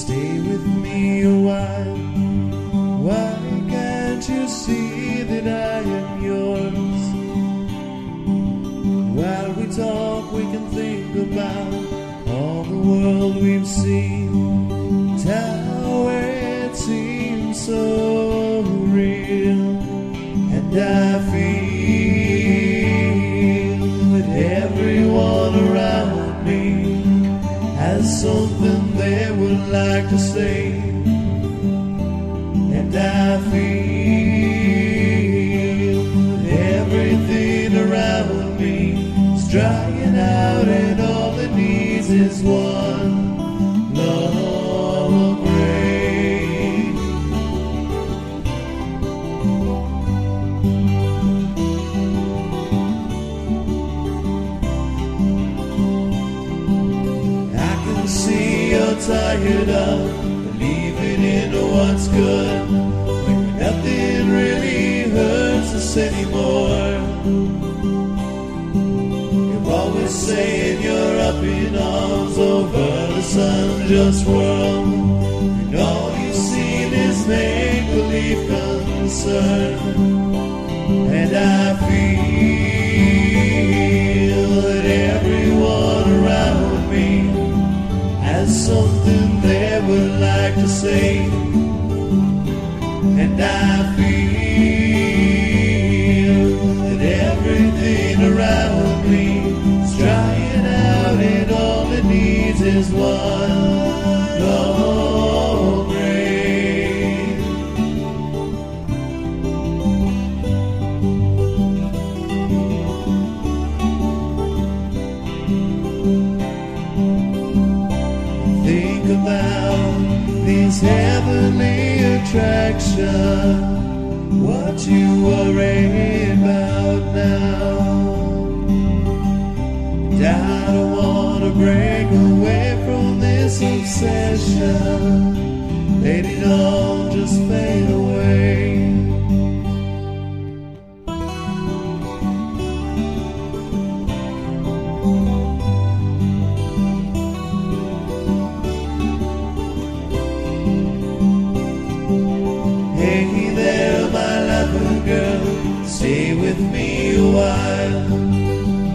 Stay with me a while. Why can't you see that I am yours? While we talk, we can think about all the world we've seen. How it seems so real. And I feel that everyone around me has something they would like to say. And I feel that everything around me is drying out, and all it needs is one love rain. I can see you're tired of believing in what's good, when nothing really hurts us anymore. You're always saying you're up in arms over the sun-just world, and all you've seen is make-believe concern. And I feel that everyone around me has something they would like to say. And I feel that everything around me is drying out, and all it needs is one long rain. Think about these heavenly attractions, what you worry about now. And I don't want to break away from this obsession. Let it all just fade away. Stay with me a while.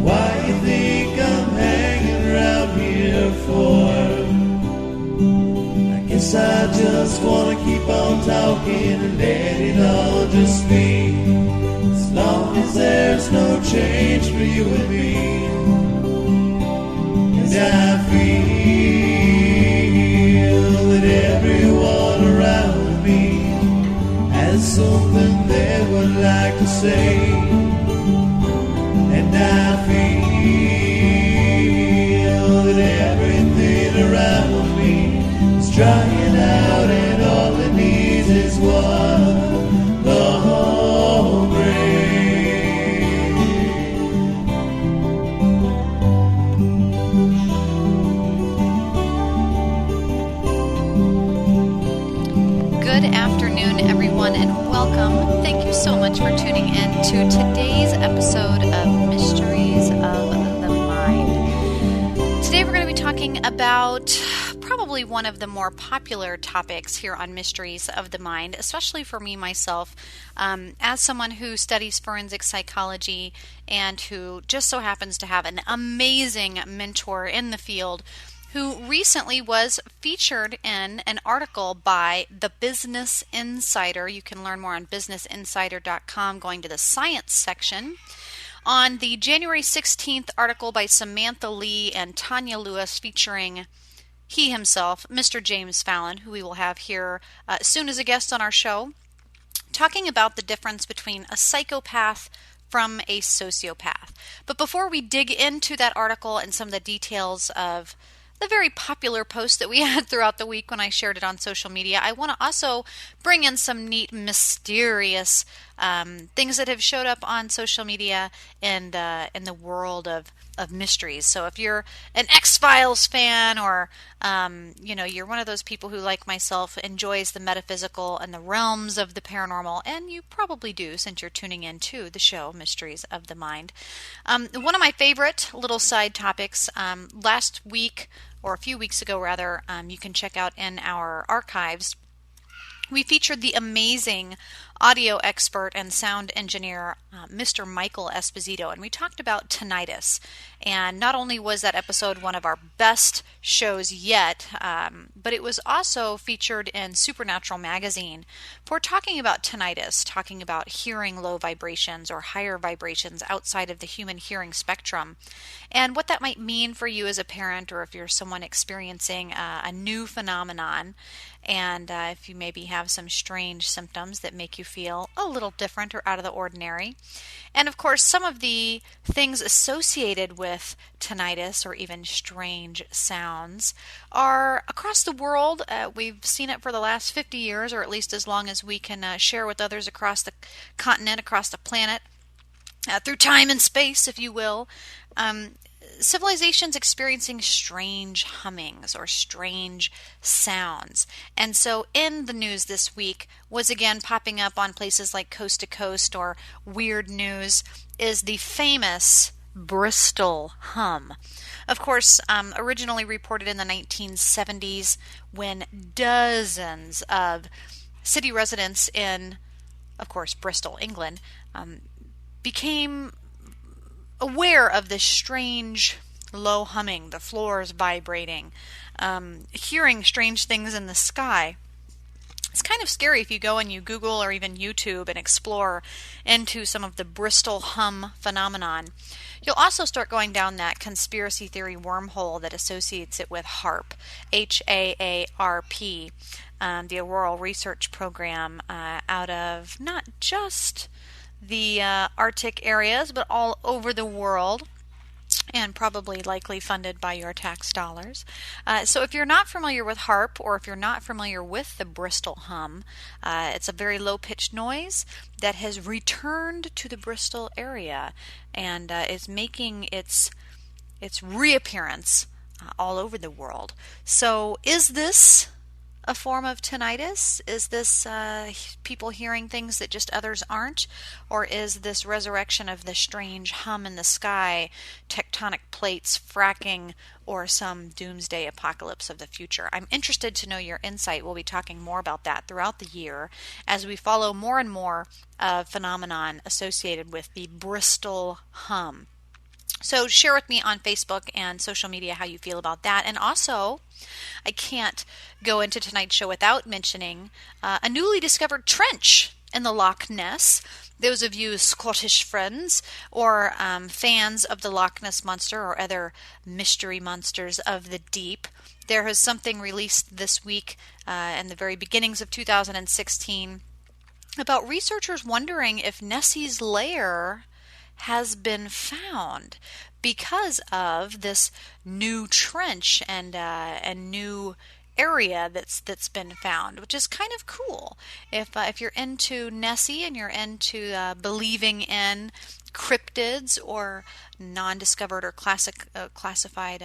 Why you think I'm hanging around here for? I guess I just wanna keep on talking and let it all just be, as long as there's no change for you and me. And I feel that everyone around me has something they would like to say. And I feel that everything around me is drying out, and all it needs is one long rain. Good afternoon, everyone, and welcome. Thank you so much for tuning in to today's episode of Mysteries of the Mind. Today we're going to be talking about probably one of the more popular topics here on Mysteries of the Mind, especially for me myself, as someone who studies forensic psychology and who just so happens to have an amazing mentor in the field who recently was featured in an article by the Business Insider. You can learn more on businessinsider.com going to the science section. On the January 16th article by Samantha Lee and Tanya Lewis featuring he himself, Mr. James Fallon, who we will have here soon as a guest on our show, talking about the difference between a psychopath from a sociopath. But before we dig into that article and some of the details of the very popular post that we had throughout the week when I shared it on social media, I want to also bring in some neat, mysterious things that have showed up on social media and in the world of mysteries. So if you're an X-Files fan, or you're one of those people who, like myself, enjoys the metaphysical and the realms of the paranormal, and you probably do since you're tuning in to the show Mysteries of the Mind. One of my favorite little side topics last week, or a few weeks ago rather, you can check out in our archives. We featured the amazing audio expert and sound engineer, Mr. Michael Esposito, and we talked about tinnitus. And not only was that episode one of our best shows yet, but it was also featured in Supernatural magazine for talking about tinnitus, talking about hearing low vibrations or higher vibrations outside of the human hearing spectrum, and what that might mean for you as a parent, or if you're someone experiencing a new phenomenon, and if you maybe have some strange symptoms that make you feel a little different or out of the ordinary. And of course, some of the things associated with tinnitus or even strange sounds are across the world. We've seen it for the last 50 years, or at least as long as we can share with others across the continent, across the planet, through time and space, if you will. Civilizations experiencing strange hummings or strange sounds. And so in the news this week was again popping up on places like Coast to Coast or Weird News is the famous Bristol hum. Of course, originally reported in the 1970s when dozens of city residents in, of course, Bristol, England, became aware of this strange low humming, the floors vibrating, hearing strange things in the sky. It's kind of scary if you go and you Google or even YouTube and explore into some of the Bristol hum phenomenon. You'll also start going down that conspiracy theory wormhole that associates it with HAARP, H-A-A-R-P, the Auroral Research Program out of not just the Arctic areas, but all over the world, and probably likely funded by your tax dollars. So if you're not familiar with HAARP, or if you're not familiar with the Bristol hum, it's a very low-pitched noise that has returned to the Bristol area and is making its reappearance all over the world. So is this a form of tinnitus? Is this people hearing things that just others aren't? Or is this resurrection of the strange hum in the sky, tectonic plates fracking, or some doomsday apocalypse of the future? I'm interested to know your insight. We'll be talking more about that throughout the year as we follow more and more phenomenon associated with the Bristol hum. So share with me on Facebook and social media how you feel about that. And also, I can't go into tonight's show without mentioning a newly discovered trench in the Loch Ness. Those of you Scottish friends or fans of the Loch Ness Monster or other mystery monsters of the deep, there was something released this week in the very beginnings of 2016 about researchers wondering if Nessie's lair has been found because of this new trench and new area that's been found, which is kind of cool. If you're into Nessie and you're into believing in cryptids or non-discovered or classified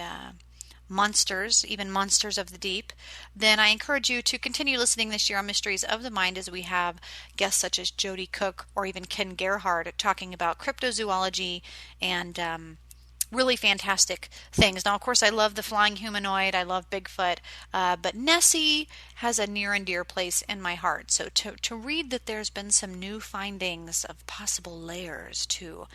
monsters, even monsters of the deep, then I encourage you to continue listening this year on Mysteries of the Mind as we have guests such as Jody Cook or even Ken Gerhard talking about cryptozoology and really fantastic things. Now, of course, I love the flying humanoid. I love Bigfoot. But Nessie has a near and dear place in my heart. So to read that there's been some new findings of possible layers to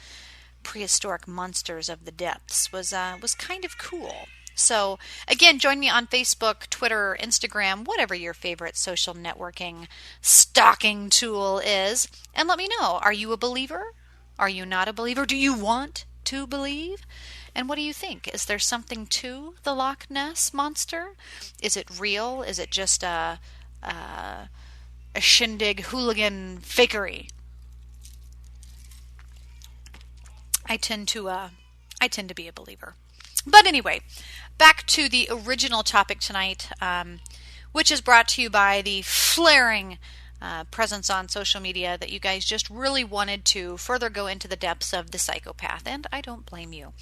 prehistoric monsters of the depths was kind of cool. So, again, join me on Facebook, Twitter, Instagram, whatever your favorite social networking stalking tool is. And let me know, are you a believer? Are you not a believer? Do you want to believe? And what do you think? Is there something to the Loch Ness Monster? Is it real? Is it just a shindig hooligan fakery? I tend to be a believer. But anyway, back to the original topic tonight, which is brought to you by the flaring presence on social media that you guys just really wanted to further go into the depths of the psychopath, and I don't blame you.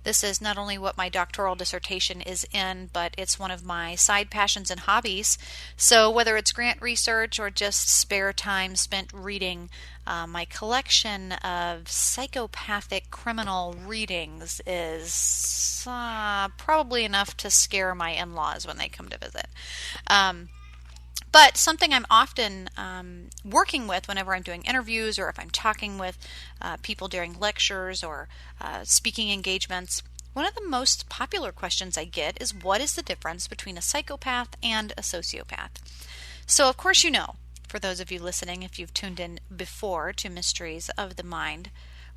This is not only what my doctoral dissertation is in, but it's one of my side passions and hobbies. So whether it's grant research or just spare time spent reading, my collection of psychopathic criminal readings is probably enough to scare my in-laws when they come to visit. But something I'm often working with whenever I'm doing interviews or if I'm talking with people during lectures or speaking engagements, one of the most popular questions I get is, what is the difference between a psychopath and a sociopath? So of course you know, for those of you listening, if you've tuned in before to Mysteries of the Mind,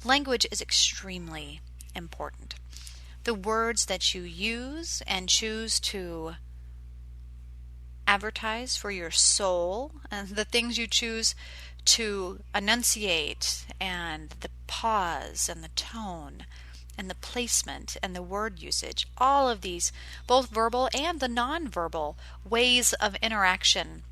language is extremely important. The words that you use and choose to advertise for your soul, and the things you choose to enunciate, and the pause and the tone and the placement and the word usage, all of these, both verbal and the non-verbal ways of interaction,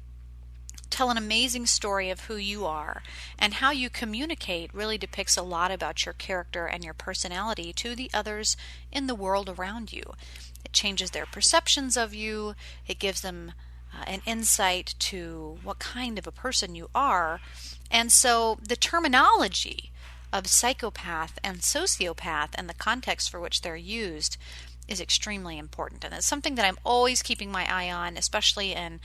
tell an amazing story of who you are, and how you communicate really depicts a lot about your character and your personality to the others in the world around you. It changes their perceptions of you. It gives them an insight to what kind of a person you are. And so the terminology of psychopath and sociopath and the context for which they're used is extremely important. And it's something that I'm always keeping my eye on, especially in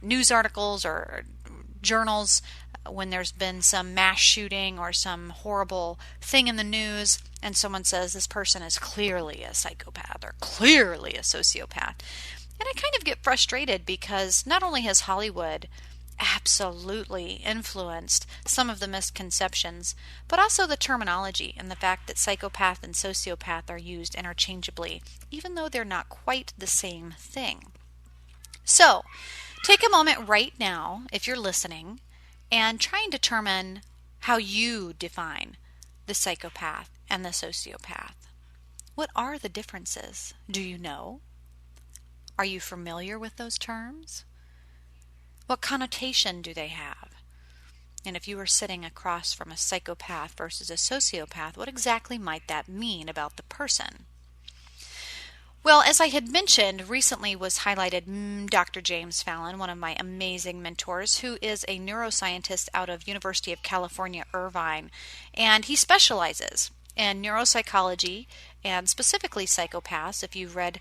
news articles or journals when there's been some mass shooting or some horrible thing in the news and someone says this person is clearly a psychopath or clearly a sociopath. And I kind of get frustrated because not only has Hollywood absolutely influenced some of the misconceptions, but also the terminology and the fact that psychopath and sociopath are used interchangeably, even though they're not quite the same thing. So, take a moment right now, if you're listening, and try and determine how you define the psychopath and the sociopath. What are the differences? Do you know? Are you familiar with those terms? What connotation do they have? And if you were sitting across from a psychopath versus a sociopath, what exactly might that mean about the person? Well, as I had mentioned, recently was highlighted Dr. James Fallon, one of my amazing mentors, who is a neuroscientist out of University of California, Irvine, and he specializes in neuropsychology and specifically psychopaths. If you've read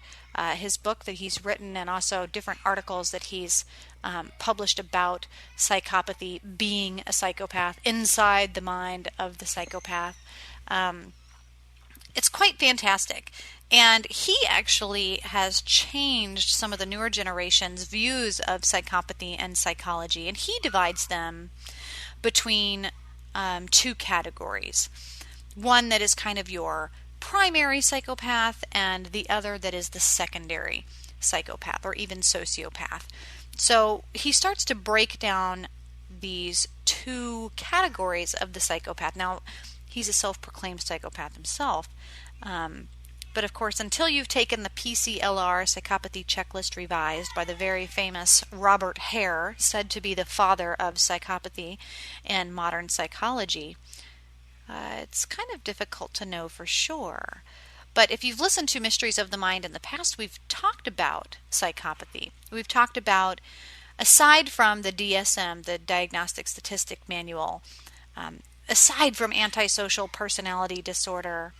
his book that he's written and also different articles that he's published about psychopathy, being a psychopath, inside the mind of the psychopath, it's quite fantastic. And he actually has changed some of the newer generation's views of psychopathy and psychology, and he divides them between two categories. One that is kind of your primary psychopath and the other that is the secondary psychopath or even sociopath. So he starts to break down these two categories of the psychopath. Now, he's a self-proclaimed psychopath himself, but of course, until you've taken the PCLR Psychopathy Checklist revised by the very famous Robert Hare, said to be the father of psychopathy and modern psychology, it's kind of difficult to know for sure. But if you've listened to Mysteries of the Mind in the past, we've talked about psychopathy. We've talked about, aside from the DSM, the Diagnostic Statistic Manual, aside from antisocial personality disorder,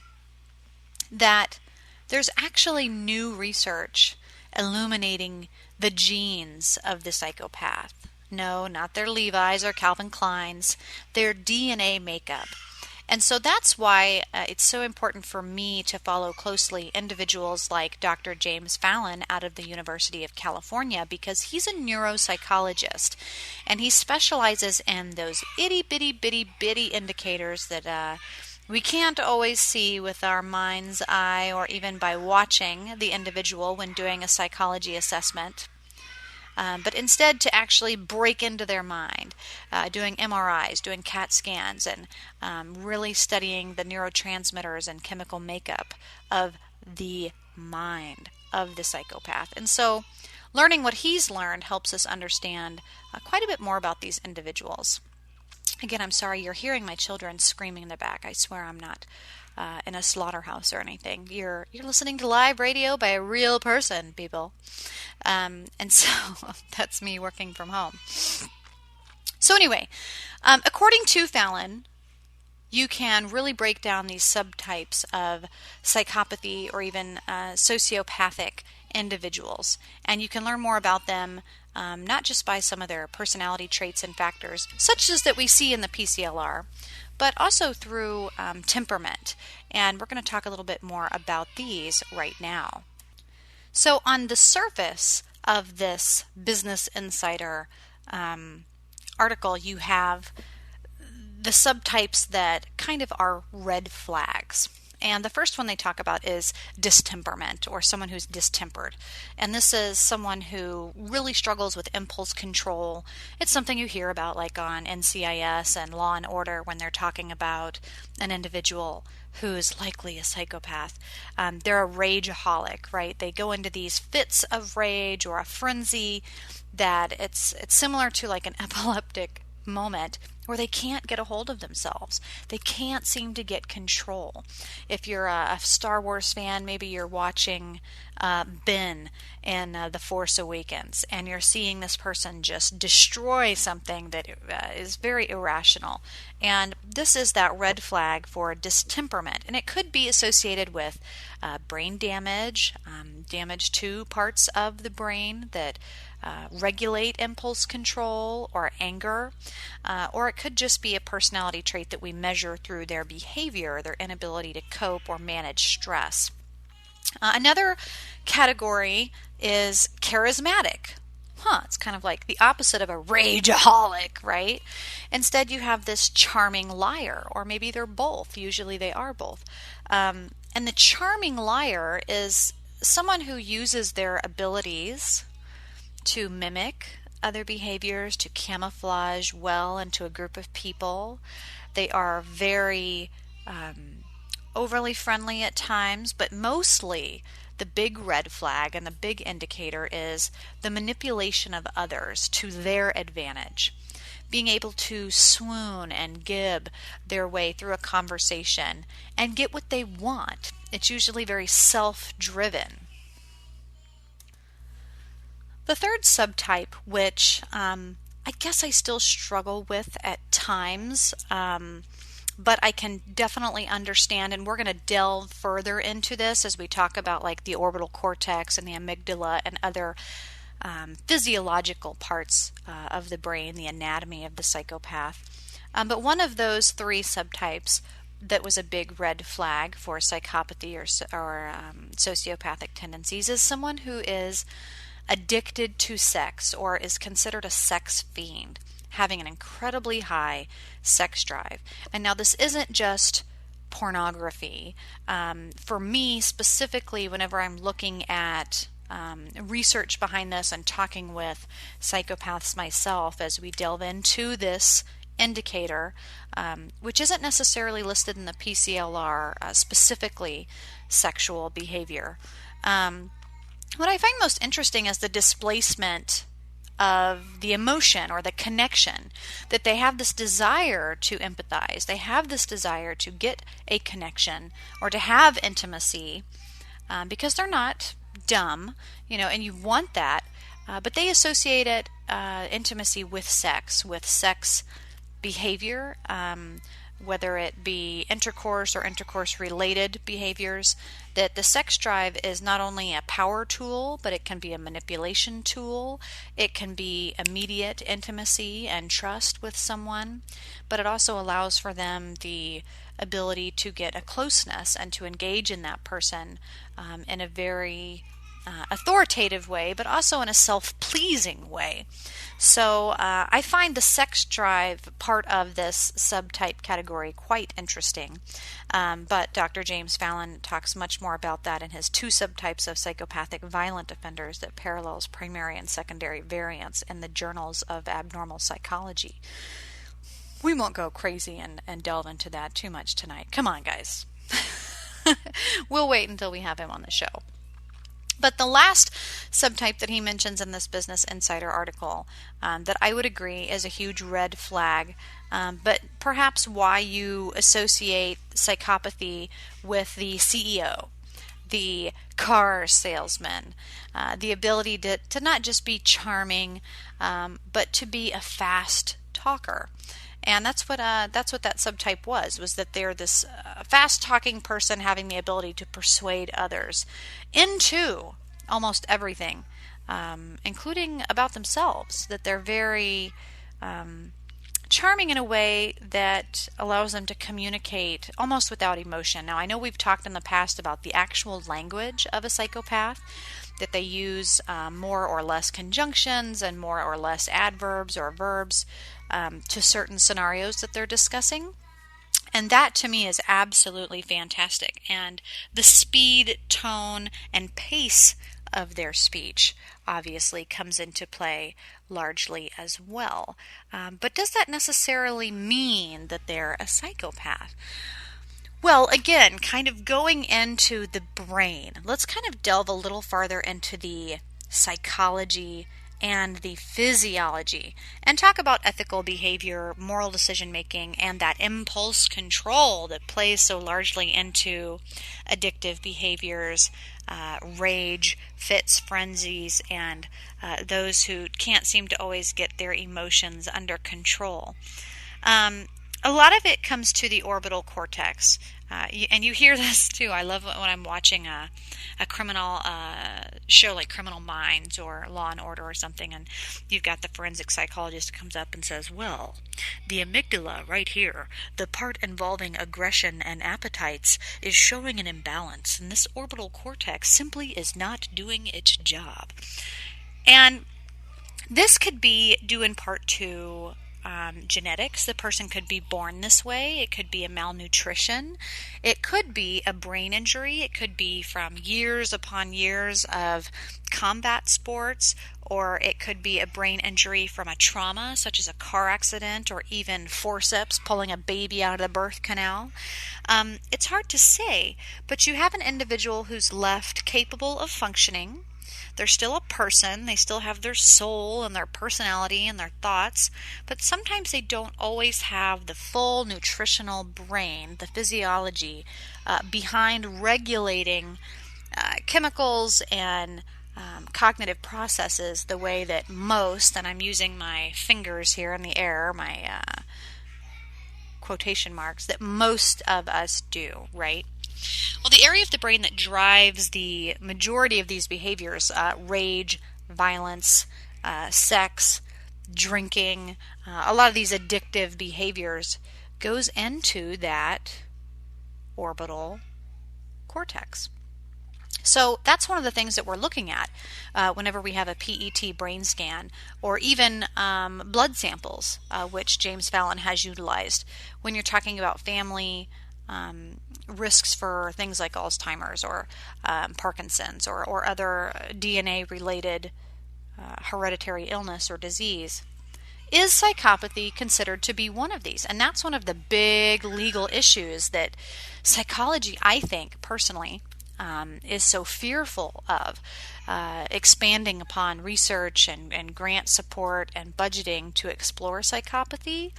that there's actually new research illuminating the genes of the psychopath. No, not their Levi's or Calvin Klein's, their DNA makeup. And so that's why it's so important for me to follow closely individuals like Dr. James Fallon out of the University of California, because he's a neuropsychologist and he specializes in those itty-bitty indicators that we can't always see with our mind's eye or even by watching the individual when doing a psychology assessment. But instead to actually break into their mind, doing MRIs, doing CAT scans, and really studying the neurotransmitters and chemical makeup of the mind of the psychopath. And so learning what he's learned helps us understand quite a bit more about these individuals. Again, I'm sorry you're hearing my children screaming in the back. I swear I'm not in a slaughterhouse or anything. You're listening to live radio by a real person, people. And so that's me working from home. So anyway, according to Fallon, you can really break down these subtypes of psychopathy or even sociopathic individuals. And you can learn more about them not just by some of their personality traits and factors, such as that we see in the PCLR, but also through temperament. And we're going to talk a little bit more about these right now. So on the surface of this Business Insider article, you have the subtypes that kind of are red flags. And the first one they talk about is distemperament, or someone who's distempered. And this is someone who really struggles with impulse control. It's something you hear about like on NCIS and Law and Order when they're talking about an individual who's likely a psychopath. They're a rageaholic, right? They go into these fits of rage or a frenzy that it's similar to like an epileptic moment where they can't get a hold of themselves. They can't seem to get control. If you're a Star Wars fan, maybe you're watching Ben in The Force Awakens, and you're seeing this person just destroy something that is very irrational. And this is that red flag for distemperament. And it could be associated with brain damage, damage to parts of the brain that regulate impulse control or anger, or it could just be a personality trait that we measure through their behavior, their inability to cope or manage stress. Another category is charismatic. It's kind of like the opposite of a rageaholic, right? Instead, you have this charming liar, or maybe they're both. Usually they are both. And the charming liar is someone who uses their abilities to mimic other behaviors, to camouflage well into a group of people. They are very overly friendly at times, but mostly the big red flag and the big indicator is the manipulation of others to their advantage. Being able to swoon and gib their way through a conversation and get what they want. It's usually very self-driven. The third subtype, which I guess I still struggle with at times, but I can definitely understand, and we're going to delve further into this as we talk about like the orbital cortex and the amygdala and other physiological parts of the brain, the anatomy of the psychopath. But one of those three subtypes that was a big red flag for psychopathy or sociopathic tendencies is someone who is addicted to sex or is considered a sex fiend, having an incredibly high sex drive. And now this isn't just pornography. For me specifically, whenever I'm looking at research behind this and talking with psychopaths myself as we delve into this indicator, which isn't necessarily listed in the PCLR, specifically sexual behavior. What I find most interesting is the displacement of the emotion or the connection, that they have this desire to empathize. They have this desire to get a connection or to have intimacy because they're not dumb, and you want that, but they associate it, intimacy with sex behavior, whether it be intercourse or intercourse-related behaviors, that the sex drive is not only a power tool, but it can be a manipulation tool. It can be immediate intimacy and trust with someone, but it also allows for them the ability to get a closeness and to engage in that person in a very authoritative way, but also in a self-pleasing way. So I find the sex drive part of this subtype category quite interesting. But Dr. James Fallon talks much more about that in his two subtypes of psychopathic violent offenders that parallels primary and secondary variants in the Journals of Abnormal Psychology. We won't go crazy and delve into that too much tonight. Come on, guys. We'll wait until we have him on the show. But the last subtype that he mentions in this Business Insider article that I would agree is a huge red flag, but perhaps why you associate psychopathy with the CEO, the car salesman, the ability to not just be charming, but to be a fast talker. And that's what that subtype was that they're this fast-talking person having the ability to persuade others into almost everything, including about themselves, that they're very charming in a way that allows them to communicate almost without emotion. Now, I know we've talked in the past about the actual language of a psychopath, that they use more or less conjunctions and more or less adverbs or verbs to certain scenarios that they're discussing. And that to me is absolutely fantastic. And the speed, tone, and pace of their speech obviously comes into play largely as well. But does that necessarily mean that they're a psychopath? Well, again, kind of going into the brain, let's kind of delve a little farther into the psychology and the physiology and talk about ethical behavior, moral decision making, and that impulse control that plays so largely into addictive behaviors, rage, fits, frenzies, and those who can't seem to always get their emotions under control. A lot of it comes to the orbital cortex, and you hear this too. I love when I'm watching a criminal show like Criminal Minds or Law and Order or something, and you've got the forensic psychologist who comes up and says, well, the amygdala right here, the part involving aggression and appetites, is showing an imbalance, and this orbital cortex simply is not doing its job. And this could be due in part to genetics. The person could be born this way. It could be a malnutrition. It could be a brain injury. It could be from years upon years of combat sports, or it could be a brain injury from a trauma, such as a car accident, or even forceps, pulling a baby out of the birth canal. It's hard to say, but you have an individual who's left capable of functioning. They're still a person, they still have their soul and their personality and their thoughts, but sometimes they don't always have the full nutritional brain, the physiology behind regulating chemicals and cognitive processes the way that most, and I'm using my fingers here in the air, my quotation marks, that most of us do, right? Well, the area of the brain that drives the majority of these behaviors, rage, violence, sex, drinking, a lot of these addictive behaviors, goes into that orbital cortex. So that's one of the things that we're looking at whenever we have a PET brain scan, or even blood samples, which James Fallon has utilized when you're talking about family risks for things like Alzheimer's or Parkinson's or other DNA-related hereditary illness or disease. Is psychopathy considered to be one of these? And that's one of the big legal issues that psychology, I think, personally, is so fearful of expanding upon research and grant support and budgeting to explore psychopathy,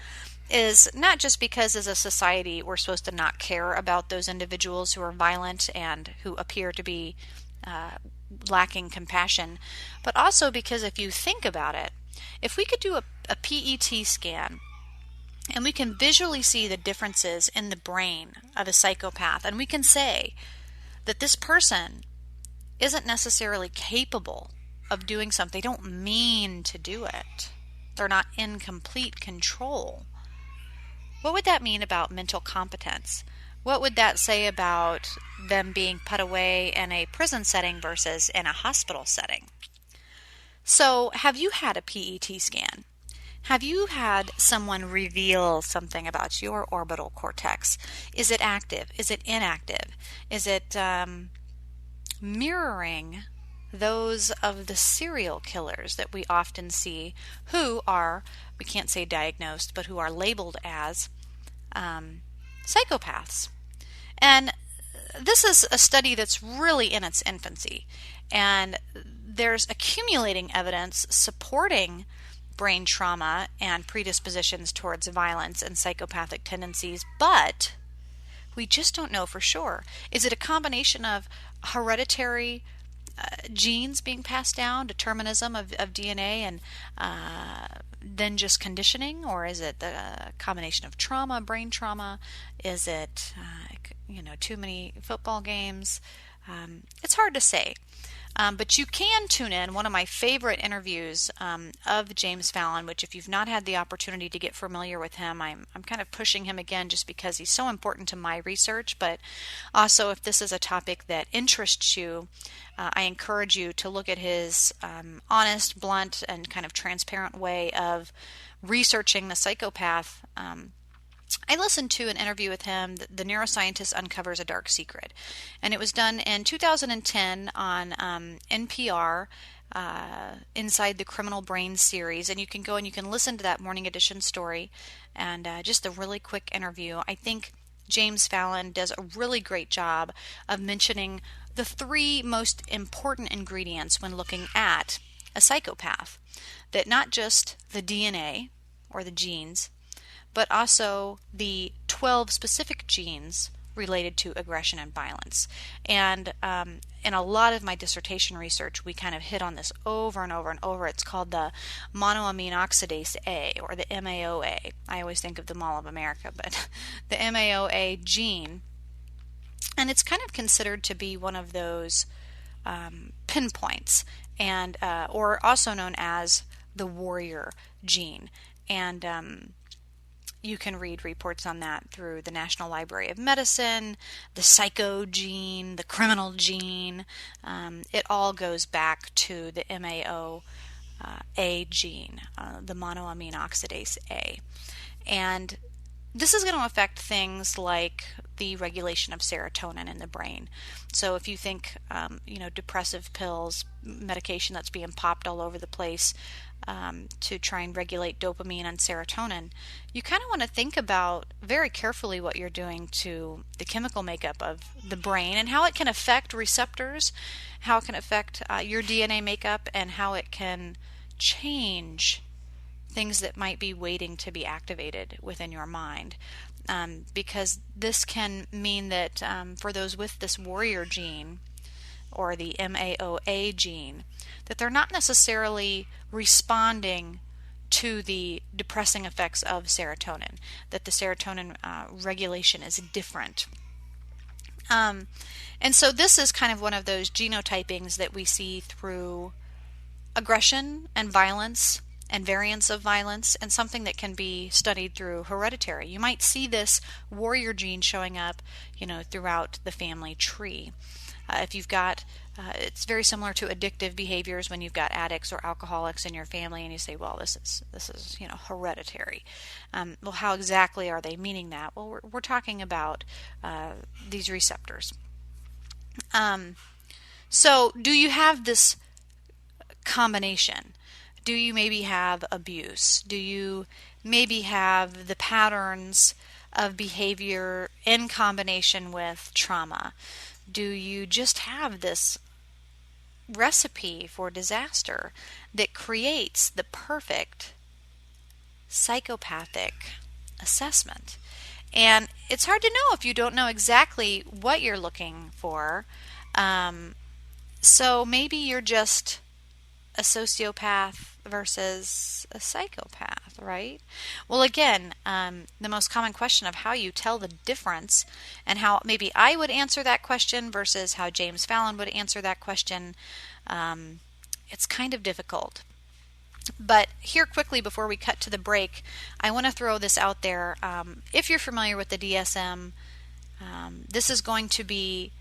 is not just because as a society we're supposed to not care about those individuals who are violent and who appear to be lacking compassion, but also because if you think about it, if we could do a PET scan and we can visually see the differences in the brain of a psychopath, and we can say that this person isn't necessarily capable of doing something, they don't mean to do it, they're not in complete control. What would that mean about mental competence? What would that say about them being put away in a prison setting versus in a hospital setting? So, have you had a PET scan? Have you had someone reveal something about your orbital cortex? Is it active? Is it inactive? Is it mirroring those of the serial killers that we often see, who are, we can't say diagnosed, but who are labeled as psychopaths? And this is a study that's really in its infancy. And there's accumulating evidence supporting brain trauma and predispositions towards violence and psychopathic tendencies, but we just don't know for sure. Is it a combination of hereditary genes being passed down, determinism of DNA, and then just conditioning, or is it the combination of trauma, brain trauma? Is it too many football games? It's hard to say. But you can tune in. One of my favorite interviews of James Fallon, which if you've not had the opportunity to get familiar with him, I'm kind of pushing him again just because he's so important to my research. But also, if this is a topic that interests you, I encourage you to look at his honest, blunt, and kind of transparent way of researching the psychopath. I listened to an interview with him, The Neuroscientist Uncovers a Dark Secret, and it was done in 2010 on NPR, Inside the Criminal Brain series, and you can go and you can listen to that Morning Edition story, and just a really quick interview. I think James Fallon does a really great job of mentioning the three most important ingredients when looking at a psychopath, that not just the DNA or the genes, but also the 12 specific genes related to aggression and violence. And in a lot of my dissertation research, we kind of hit on this over and over and over. It's called the monoamine oxidase A, or the MAOA. I always think of the Mall of America, but the MAOA gene. And it's kind of considered to be one of those pinpoints, and or also known as the warrior gene. And you can read reports on that through the National Library of Medicine, the psycho gene, the criminal gene. It all goes back to the MAOA gene, the monoamine oxidase A. And this is going to affect things like the regulation of serotonin in the brain. So if you think, depressive pills, medication that's being popped all over the place, to try and regulate dopamine and serotonin, you kind of want to think about very carefully what you're doing to the chemical makeup of the brain and how it can affect receptors, how it can affect your DNA makeup, and how it can change things that might be waiting to be activated within your mind. Because this can mean that for those with this warrior gene, or the MAOA gene, that they're not necessarily responding to the depressing effects of serotonin, that the serotonin regulation is different. And so this is kind of one of those genotypings that we see through aggression and violence and variants of violence, and something that can be studied through hereditary. You might see this warrior gene showing up, throughout the family tree. If you've got, it's very similar to addictive behaviors when you've got addicts or alcoholics in your family, and you say, well, this is hereditary. Well, how exactly are they meaning that? Well, we're talking about these receptors. So, do you have this combination? Do you maybe have abuse? Do you maybe have the patterns of behavior in combination with trauma? Do you just have this recipe for disaster that creates the perfect psychopathic assessment? And it's hard to know if you don't know exactly what you're looking for. So maybe you're just a sociopath versus a psychopath, right? Well, again, the most common question of how you tell the difference, and how maybe I would answer that question versus how James Fallon would answer that question, it's kind of difficult. But here quickly before we cut to the break, I want to throw this out there. If you're familiar with the DSM, this is going to be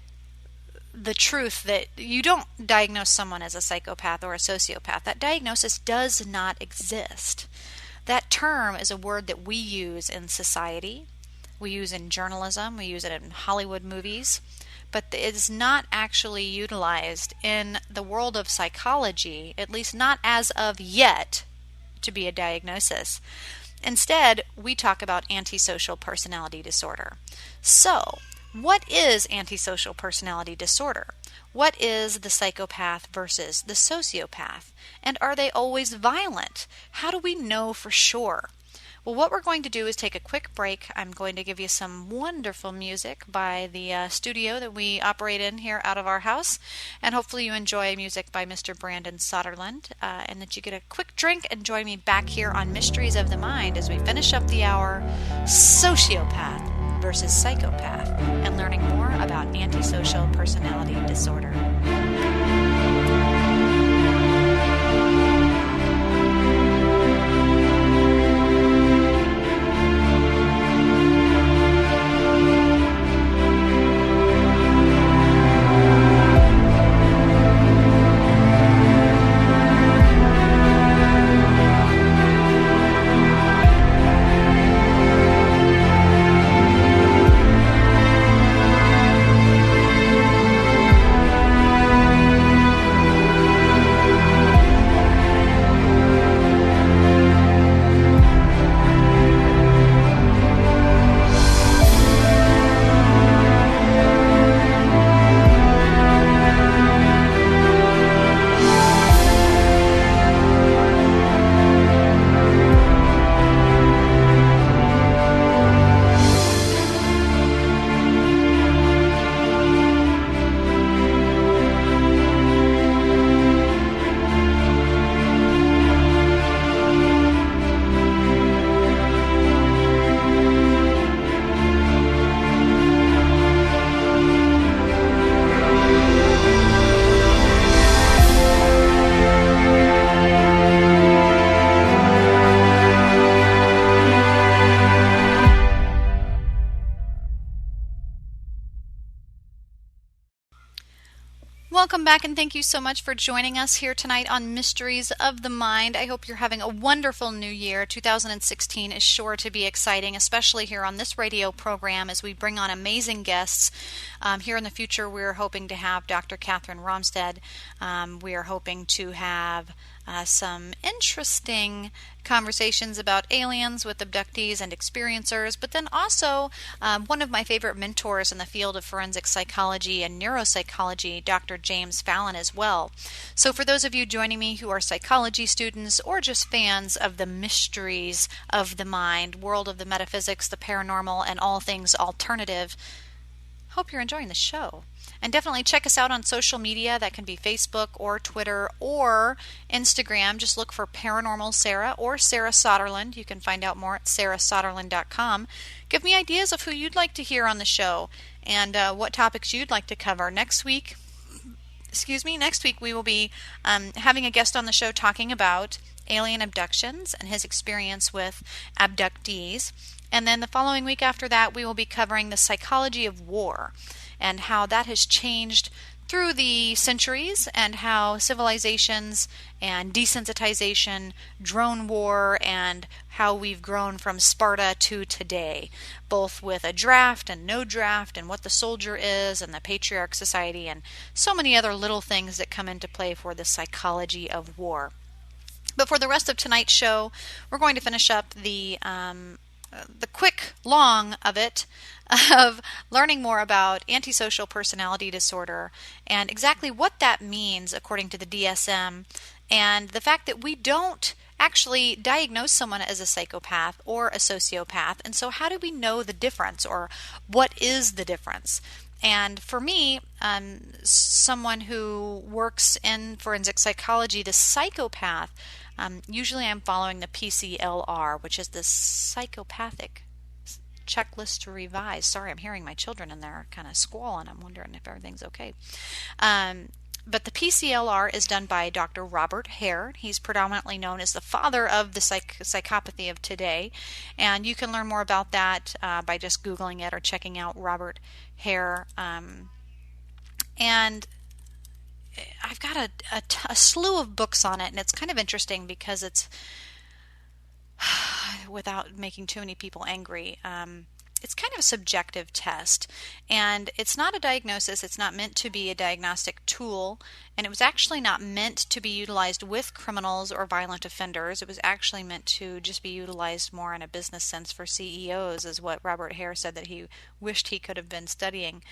the truth that you don't diagnose someone as a psychopath or a sociopath. That diagnosis does not exist. That term is a word that we use in society, we use in journalism, we use it in Hollywood movies, but it is not actually utilized in the world of psychology, at least not as of yet, to be a diagnosis. Instead, we talk about antisocial personality disorder. So, What is antisocial personality disorder? What is the psychopath versus the sociopath? And are they always violent? How do we know for sure? Well, what we're going to do is take a quick break. I'm going to give you some wonderful music by the studio that we operate in here out of our house. And hopefully you enjoy music by Mr. Brandon Soderlund, and that you get a quick drink and join me back here on Mysteries of the Mind as we finish up the hour, Sociopath versus Psychopath, and learning more about antisocial personality disorder. Welcome back, and thank you so much for joining us here tonight on Mysteries of the Mind. I hope you're having a wonderful new year. 2016 is sure to be exciting, especially here on this radio program as we bring on amazing guests. Here in the future, we're hoping to have Dr. Catherine Romstead. We are hoping to have some interesting conversations about aliens with abductees and experiencers, but then also one of my favorite mentors in the field of forensic psychology and neuropsychology, Dr. James Fallon, as well. So for those of you joining me who are psychology students or just fans of the mysteries of the mind, world of the metaphysics, the paranormal, and all things alternative, hope you're enjoying the show. And definitely check us out on social media. That can be Facebook or Twitter or Instagram. Just look for Paranormal Sarah or Sarah Soderlund. You can find out more at sarahsoderlund.com. Give me ideas of who you'd like to hear on the show and what topics you'd like to cover. Next week we will be having a guest on the show talking about alien abductions and his experience with abductees. And then the following week after that, we will be covering the psychology of war and how that has changed through the centuries, and how civilizations and desensitization, drone war, and how we've grown from Sparta to today, both with a draft and no draft, and what the soldier is, and the patriarch society, and so many other little things that come into play for the psychology of war. But for the rest of tonight's show, we're going to finish up the quick long of it, of learning more about antisocial personality disorder and exactly what that means according to the DSM, and the fact that we don't actually diagnose someone as a psychopath or a sociopath. And so how do we know the difference, or what is the difference? And for me, someone who works in forensic psychology, the psychopath, usually I'm following the PCLR, which is the psychopathic checklist to revise. Sorry, I'm hearing my children in there kind of squalling. I'm wondering if everything's okay. But the PCLR is done by Dr. Robert Hare. He's predominantly known as the father of the psychopathy of today. And you can learn more about that by just Googling it or checking out Robert Hare. And I've got a slew of books on it, and it's kind of interesting because it's, without making too many people angry, it's kind of a subjective test, and it's not a diagnosis. It's not meant to be a diagnostic tool, and it was actually not meant to be utilized with criminals or violent offenders. It was actually meant to just be utilized more in a business sense for CEOs, is what Robert Hare said that he wished he could have been studying.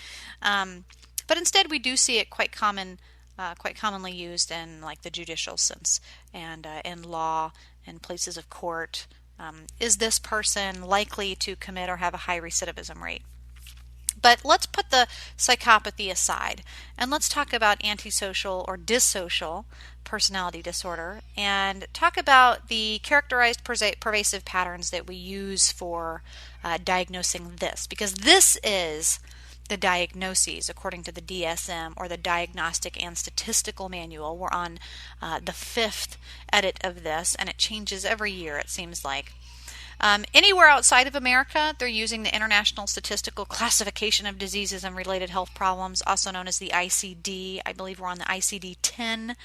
But instead, we do see it quite commonly used in like the judicial sense and in law and places of court. Is this person likely to commit or have a high recidivism rate? But let's put the psychopathy aside and let's talk about antisocial or dissocial personality disorder and talk about the characterized pervasive patterns that we use for diagnosing this, because this is the diagnoses according to the DSM, or the Diagnostic and Statistical Manual. We're on the 5th edit of this, and it changes every year, it seems like. Anywhere outside of America, they're using the International Statistical Classification of Diseases and Related Health Problems, also known as the ICD. I believe we're on the ICD-10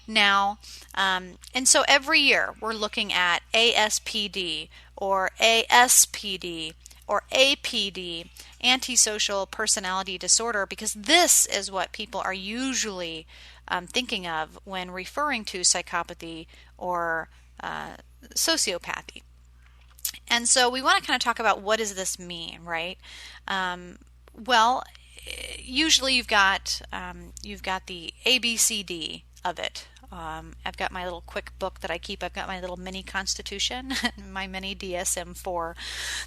now. And so every year we're looking at ASPD or ASPD or APD, antisocial personality disorder, because this is what people are usually thinking of when referring to psychopathy or sociopathy. And so we want to kind of talk about, what does this mean, right? Well, usually you've got the ABCD of it. I've got my little quick book that I keep. I've got my little mini Constitution, my mini DSM-4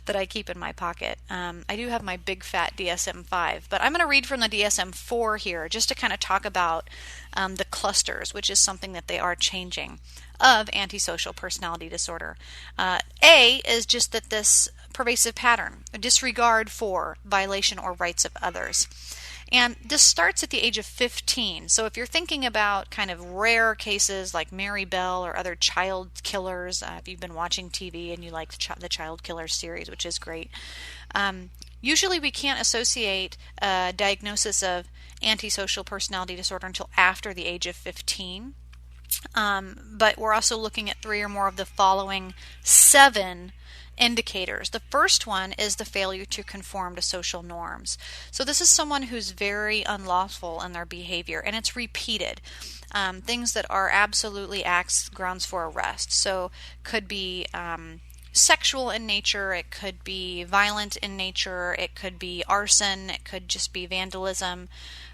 that I keep in my pocket. I do have my big fat DSM-5, but I'm going to read from the DSM-4 here just to kind of talk about the clusters, which is something that they are changing, of antisocial personality disorder. A is just that this pervasive pattern, a disregard for, violation or rights of others. And this starts at the age of 15. So if you're thinking about kind of rare cases like Mary Bell or other child killers, if you've been watching TV and you like the Child Killers series, which is great, usually we can't associate a diagnosis of antisocial personality disorder until after the age of 15. But we're also looking at 3 or more of the following 7 indicators. The first one is the failure to conform to social norms. So this is someone who's very unlawful in their behavior, and it's repeated. Things that are absolutely grounds for arrest. So could be sexual in nature, it could be violent in nature, it could be arson, it could just be vandalism.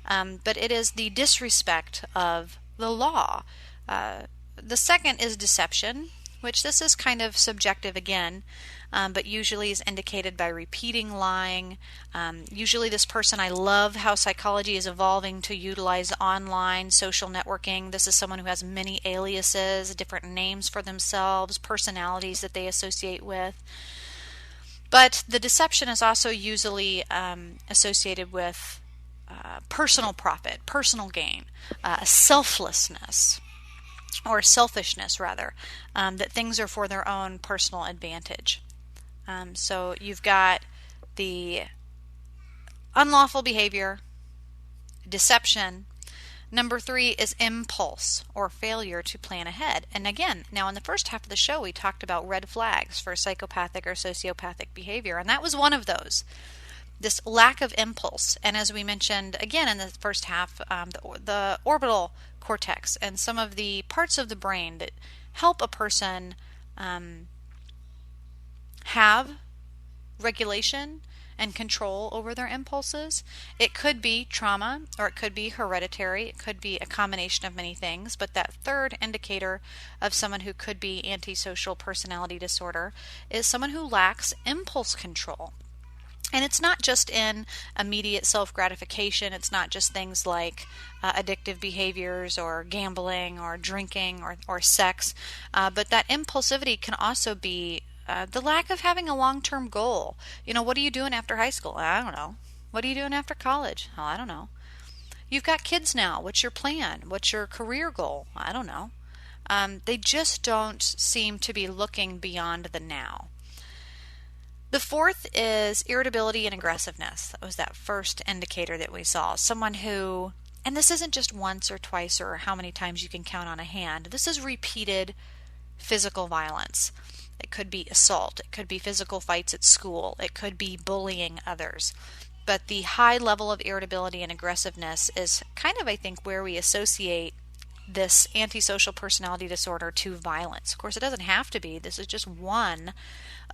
But it is the disrespect of the law. The second is deception, which this is kind of subjective again, but usually is indicated by repeating lying. Usually this person, I love how psychology is evolving to utilize online social networking. This is someone who has many aliases, different names for themselves, personalities that they associate with. But the deception is also usually associated with personal profit, personal gain, selflessness, or selfishness rather, that things are for their own personal advantage. So you've got the unlawful behavior, deception. Number 3 is impulse, or failure to plan ahead. And again, now in the first half of the show we talked about red flags for psychopathic or sociopathic behavior, and that was one of those. This lack of impulse, and as we mentioned again in the first half, the orbital cortex and some of the parts of the brain that help a person have regulation and control over their impulses. It could be trauma, or it could be hereditary, it could be a combination of many things, but that third indicator of someone who could be antisocial personality disorder is someone who lacks impulse control. And it's not just in immediate self-gratification. It's not just things like addictive behaviors or gambling or drinking or sex. But that impulsivity can also be the lack of having a long-term goal. You know, what are you doing after high school? I don't know. What are you doing after college? Oh, I don't know. You've got kids now. What's your plan? What's your career goal? I don't know. They just don't seem to be looking beyond the now. The fourth is irritability and aggressiveness. That was that first indicator that we saw. Someone who, and this isn't just once or twice or how many times you can count on a hand. This is repeated physical violence. It could be assault. It could be physical fights at school. It could be bullying others. But the high level of irritability and aggressiveness is kind of, I think, where we associate this antisocial personality disorder to violence. Of course, it doesn't have to be. This is just one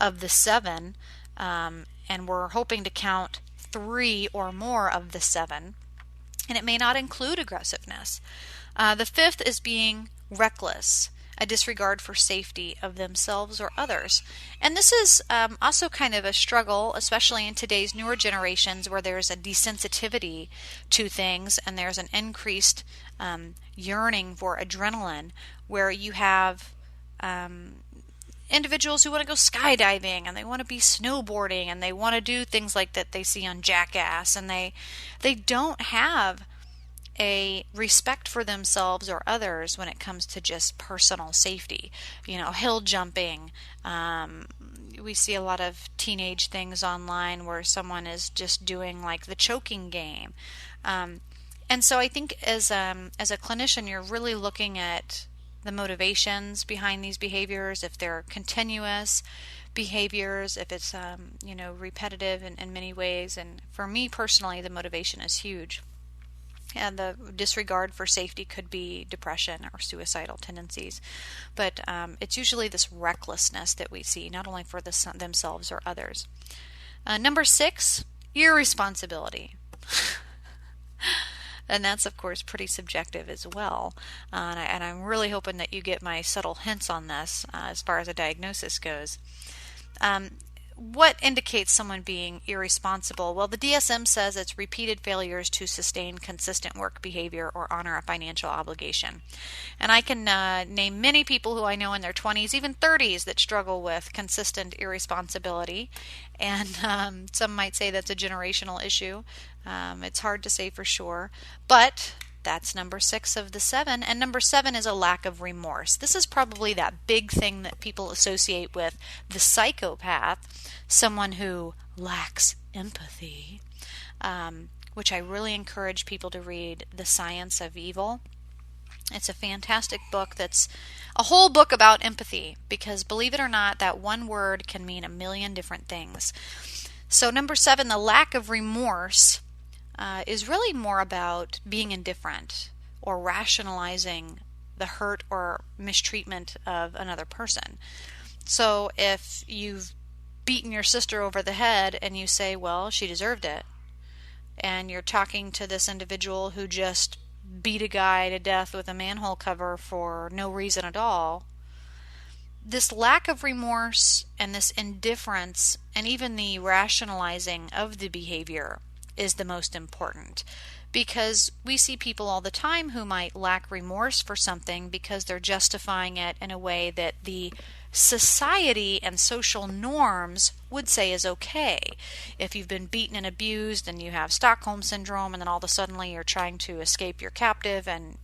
of the 7, and we're hoping to count 3 or more of the 7, and it may not include aggressiveness. The 5th is being reckless, a disregard for safety of themselves or others. And this is also kind of a struggle, especially in today's newer generations, where there's a desensitivity to things and there's an increased yearning for adrenaline, where you have individuals who want to go skydiving and they want to be snowboarding and they want to do things like that they see on Jackass, and they don't have a respect for themselves or others when it comes to just personal safety. Hill jumping. We see a lot of teenage things online where someone is just doing like the choking game. And so I think as a clinician, you're really looking at the motivations behind these behaviors, if they're continuous behaviors, if it's repetitive in many ways. And for me personally, the motivation is huge. And the disregard for safety could be depression or suicidal tendencies. But it's usually this recklessness that we see, not only for themselves or others. Number 6, irresponsibility. And that's, of course, pretty subjective as well. And I'm really hoping that you get my subtle hints on this as far as a diagnosis goes. What indicates someone being irresponsible? Well, the DSM says it's repeated failures to sustain consistent work behavior or honor a financial obligation. And I can name many people who I know in their 20s, even 30s, that struggle with consistent irresponsibility. And some might say that's a generational issue. It's hard to say for sure. But that's number 6 of the 7. And number 7 is a lack of remorse. This is probably that big thing that people associate with the psychopath, someone who lacks empathy, which I really encourage people to read, The Science of Evil. It's a fantastic book that's a whole book about empathy, because believe it or not, that one word can mean a million different things. So number 7, the lack of remorse, is really more about being indifferent or rationalizing the hurt or mistreatment of another person. So if you've beaten your sister over the head and you say, well, she deserved it, and you're talking to this individual who just beat a guy to death with a manhole cover for no reason at all, this lack of remorse and this indifference and even the rationalizing of the behavior is the most important, because we see people all the time who might lack remorse for something because they're justifying it in a way that the society and social norms would say is okay. If you've been beaten and abused and you have Stockholm syndrome, and then all of a sudden you're trying to escape your captive and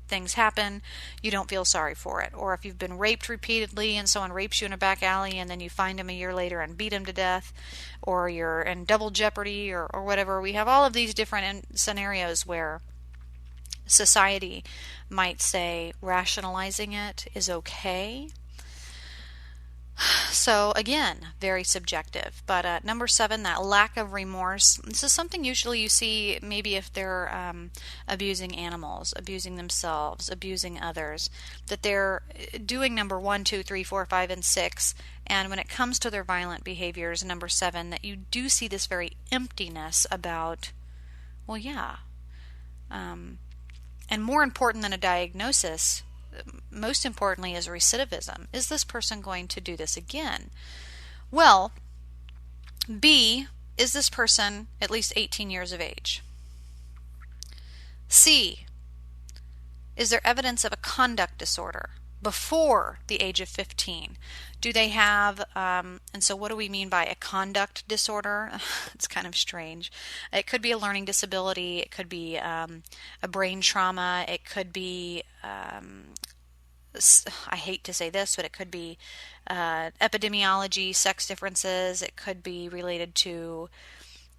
things happen, you don't feel sorry for it. Or if you've been raped repeatedly and someone rapes you in a back alley and then you find him a year later and beat him to death, or you're in double jeopardy or whatever, we have all of these different scenarios where society might say rationalizing it is okay. So again, very subjective. But number 7, that lack of remorse. This is something usually you see maybe if they're abusing animals, abusing themselves, abusing others, that they're doing number 1, 2, 3, 4, 5, and 6. And when it comes to their violent behaviors, number 7, that you do see this very emptiness about, well, yeah. And more important than a diagnosis, most importantly, is recidivism. Is this person going to do this again? Well, B, is this person at least 18 years of age? C, is there evidence of a conduct disorder before the age of 15? Do they have, and so what do we mean by a conduct disorder? It's kind of strange. It could be a learning disability. It could be a brain trauma. It could be, I hate to say this, but it could be epidemiology, sex differences. It could be related to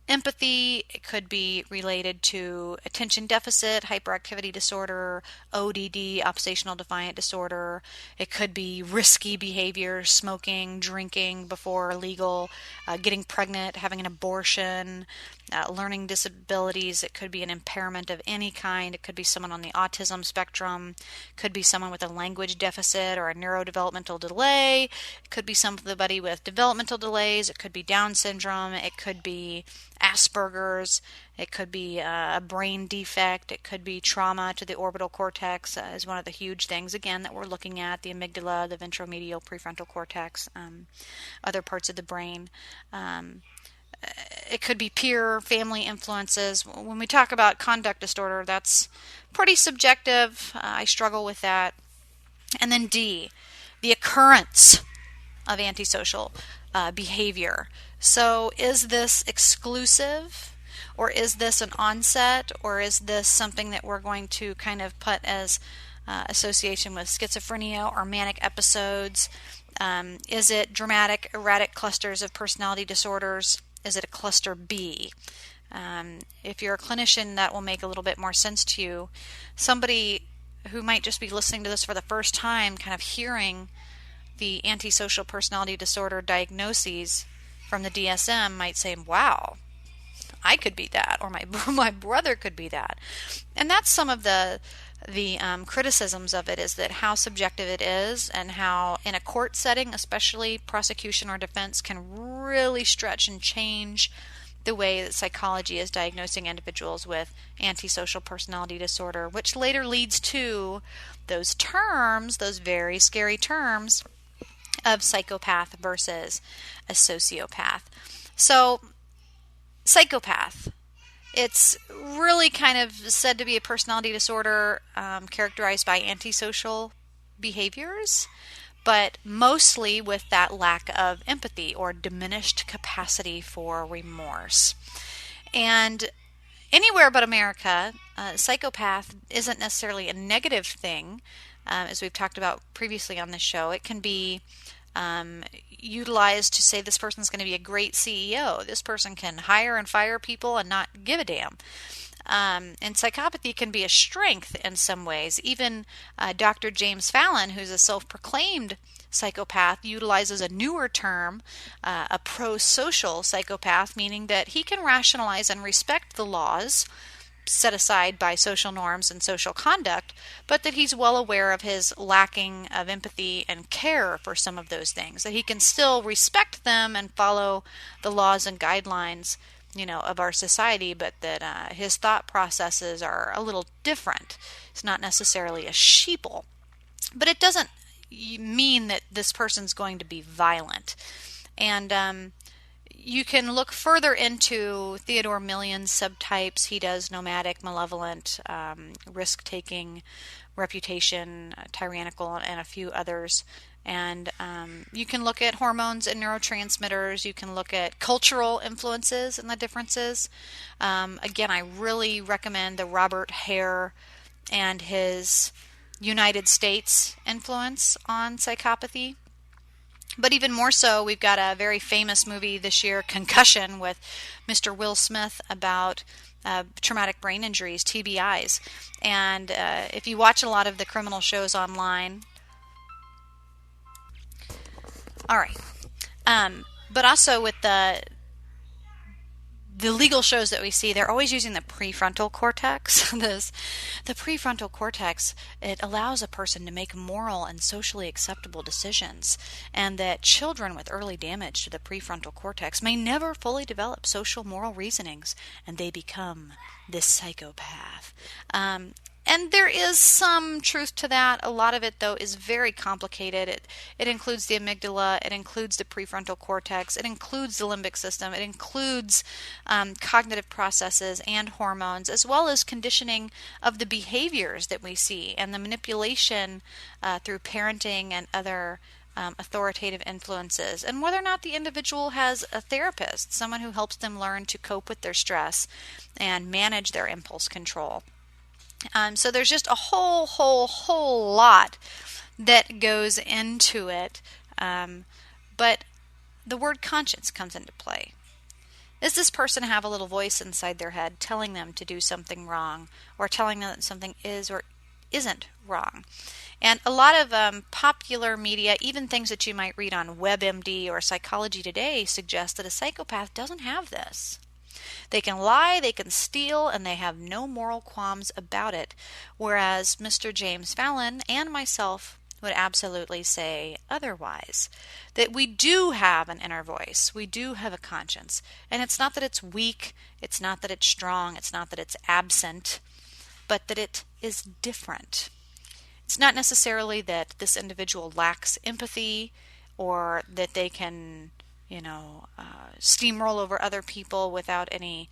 empathy. It could be related to attention deficit, hyperactivity disorder, ODD, oppositional defiant disorder. It could be risky behavior, smoking, drinking before legal, getting pregnant, having an abortion, learning disabilities. It could be an impairment of any kind. It could be someone on the autism spectrum. It could be someone with a language deficit or a neurodevelopmental delay. It could be somebody with developmental delays. It could be Down syndrome. It could be Asperger's. It could be a brain defect. It could be trauma to the orbital cortex is one of the huge things, again, that we're looking at, the amygdala, the ventromedial prefrontal cortex, other parts of the brain. It could be peer, family influences. When we talk about conduct disorder, that's pretty subjective. I struggle with that. And then D, the occurrence of antisocial behavior. So is this exclusive, or is this an onset, or is this something that we're going to kind of put as association with schizophrenia or manic episodes? Is it dramatic, erratic clusters of personality disorders? Is it a cluster B? If you're a clinician, that will make a little bit more sense to you. Somebody who might just be listening to this for the first time, kind of hearing the antisocial personality disorder diagnoses from the DSM, might say, wow, I could be that, or my brother could be that. And that's some of the criticisms of it, is that how subjective it is, and how in a court setting, especially prosecution or defense, can really stretch and change the way that psychology is diagnosing individuals with antisocial personality disorder, which later leads to those terms, those very scary terms of psychopath versus a sociopath. So, psychopath, it's really kind of said to be a personality disorder characterized by antisocial behaviors, but mostly with that lack of empathy or diminished capacity for remorse. And anywhere but America, psychopath isn't necessarily a negative thing, as we've talked about previously on this show. It can be utilized to say this person's going to be a great CEO. This person can hire and fire people and not give a damn. And psychopathy can be a strength in some ways. Even Dr. James Fallon, who's a self-proclaimed psychopath, utilizes a newer term, a pro-social psychopath, meaning that he can rationalize and respect the laws set aside by social norms and social conduct, but that he's well aware of his lacking of empathy and care for some of those things, that he can still respect them and follow the laws and guidelines, of our society, but that his thought processes are a little different. It's not necessarily a sheeple, but it doesn't mean that this person's going to be violent. And you can look further into Theodore Million's subtypes. He does nomadic, malevolent, risk-taking, reputation, tyrannical, and a few others. And you can look at hormones and neurotransmitters. You can look at cultural influences and the differences. Again, I really recommend the Robert Hare and his United States influence on psychopathy. But even more so, we've got a very famous movie this year, Concussion, with Mr. Will Smith, about traumatic brain injuries, TBIs. And if you watch a lot of the criminal shows online, all right. But also with the legal shows that we see, they're always using the prefrontal cortex. The prefrontal cortex, it allows a person to make moral and socially acceptable decisions, and that children with early damage to the prefrontal cortex may never fully develop social moral reasonings, and they become this psychopath. And there is some truth to that. A lot of it, though, is very complicated. It includes the amygdala. It includes the prefrontal cortex. It includes the limbic system. It includes cognitive processes and hormones, as well as conditioning of the behaviors that we see and the manipulation through parenting and other authoritative influences, and whether or not the individual has a therapist, someone who helps them learn to cope with their stress and manage their impulse control. So there's just a whole lot that goes into it. But the word conscience comes into play. Does this person have a little voice inside their head telling them to do something wrong, or telling them that something is or isn't wrong? And a lot of popular media, even things that you might read on WebMD or Psychology Today, suggest that a psychopath doesn't have this. They can lie, they can steal, and they have no moral qualms about it, whereas Mr. James Fallon and myself would absolutely say otherwise. That we do have an inner voice, we do have a conscience, and it's not that it's weak, it's not that it's strong, it's not that it's absent, but that it is different. It's not necessarily that this individual lacks empathy or that they can, steamroll over other people without any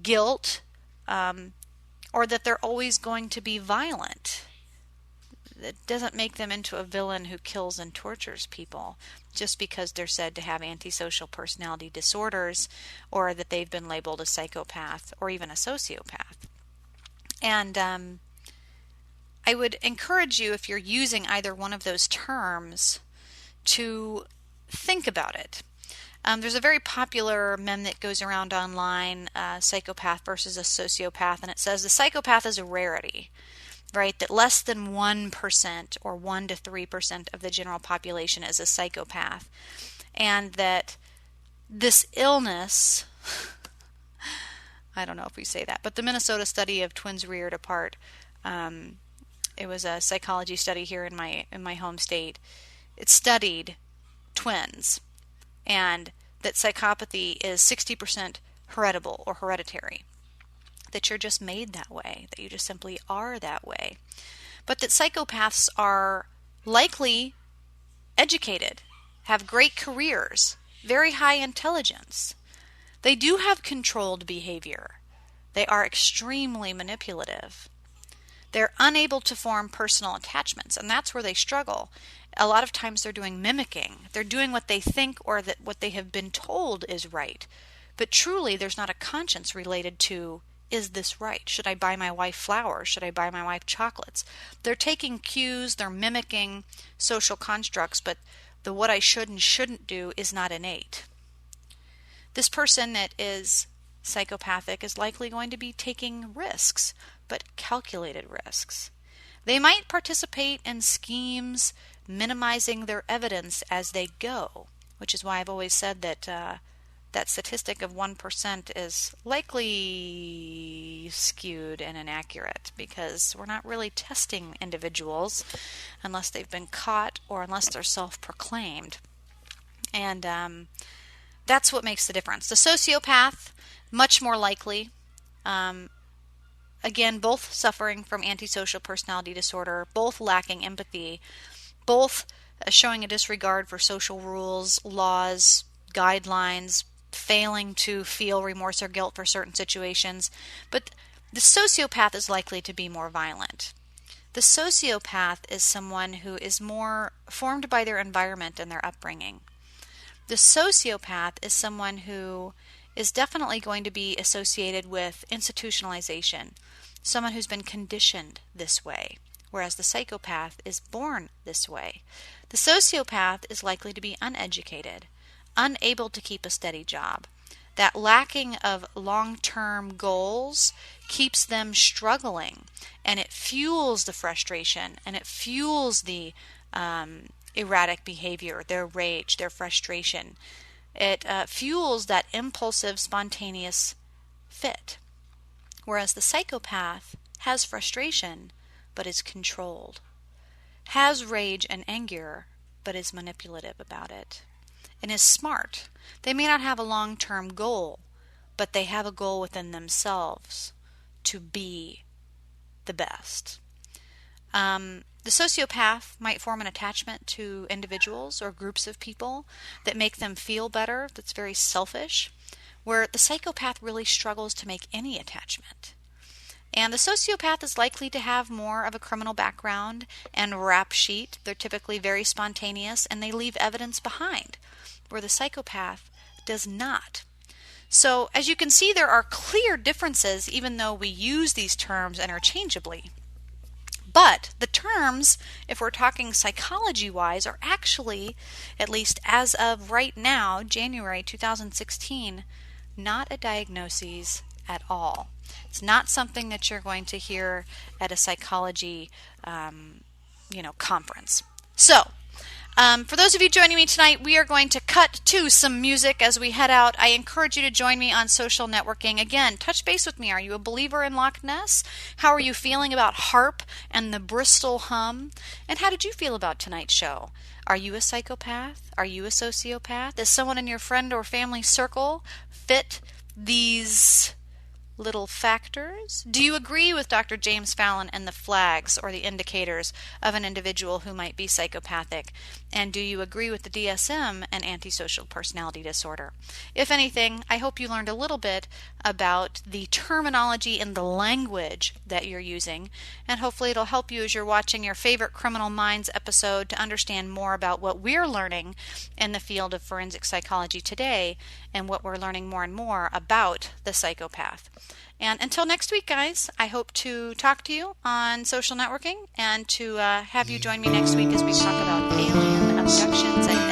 guilt, or that they're always going to be violent. It doesn't make them into a villain who kills and tortures people just because they're said to have antisocial personality disorders, or that they've been labeled a psychopath or even a sociopath. And I would encourage you, if you're using either one of those terms, to think about it. There's a very popular meme that goes around online, psychopath versus a sociopath, and it says the psychopath is a rarity, right? That less than 1% or 1 to 3% of the general population is a psychopath. And that this illness, I don't know if we say that, but the Minnesota study of twins reared apart, it was a psychology study here in my home state. It studied twins, and that psychopathy is 60% heritable or hereditary. That you're just made that way, that you just simply are that way. But that psychopaths are likely educated, have great careers, very high intelligence. They do have controlled behavior. They are extremely manipulative. They're unable to form personal attachments, and that's where they struggle. A lot of times they're doing mimicking. They're doing what they think or that what they have been told is right. But truly, there's not a conscience related to, is this right? Should I buy my wife flowers? Should I buy my wife chocolates? They're taking cues, they're mimicking social constructs, but the what I should and shouldn't do is not innate. This person that is psychopathic is likely going to be taking risks, but calculated risks. They might participate in schemes minimizing their evidence as they go, which is why I've always said that that statistic of 1% is likely skewed and inaccurate, because we're not really testing individuals unless they've been caught or unless they're self-proclaimed. And that's what makes the difference. The sociopath, much more likely, again, both suffering from antisocial personality disorder, both lacking empathy, both showing a disregard for social rules, laws, guidelines, failing to feel remorse or guilt for certain situations. But the sociopath is likely to be more violent. The sociopath is someone who is more formed by their environment and their upbringing. The sociopath is someone who is definitely going to be associated with institutionalization, someone who's been conditioned this way, whereas the psychopath is born this way. The sociopath is likely to be uneducated, unable to keep a steady job. That lacking of long-term goals keeps them struggling, and it fuels the frustration, and it fuels the erratic behavior, their rage, their frustration. It fuels that impulsive, spontaneous fit. Whereas the psychopath has frustration, but is controlled. Has rage and anger, but is manipulative about it. And is smart. They may not have a long-term goal, but they have a goal within themselves to be the best. The sociopath might form an attachment to individuals or groups of people that make them feel better, that's very selfish, where the psychopath really struggles to make any attachment. And the sociopath is likely to have more of a criminal background and rap sheet. They're typically very spontaneous, and they leave evidence behind, where the psychopath does not. So, as you can see, there are clear differences, even though we use these terms interchangeably. But the terms, if we're talking psychology-wise, are actually, at least as of right now, January 2016, not a diagnosis at all. It's not something that you're going to hear at a psychology, conference. So, for those of you joining me tonight, we are going to cut to some music as we head out. I encourage you to join me on social networking. Again, touch base with me. Are you a believer in Loch Ness? How are you feeling about HARP and the Bristol Hum? And how did you feel about tonight's show? Are you a psychopath? Are you a sociopath? Is someone in your friend or family circle fit these little factors? Do you agree with Dr. James Fallon and the flags or the indicators of an individual who might be psychopathic? And do you agree with the DSM and antisocial personality disorder? If anything, I hope you learned a little bit about the terminology and the language that you're using, and hopefully it'll help you as you're watching your favorite Criminal Minds episode to understand more about what we're learning in the field of forensic psychology today and what we're learning more and more about the psychopath. And until next week, guys, I hope to talk to you on social networking and to have you join me next week as we talk about alien abductions and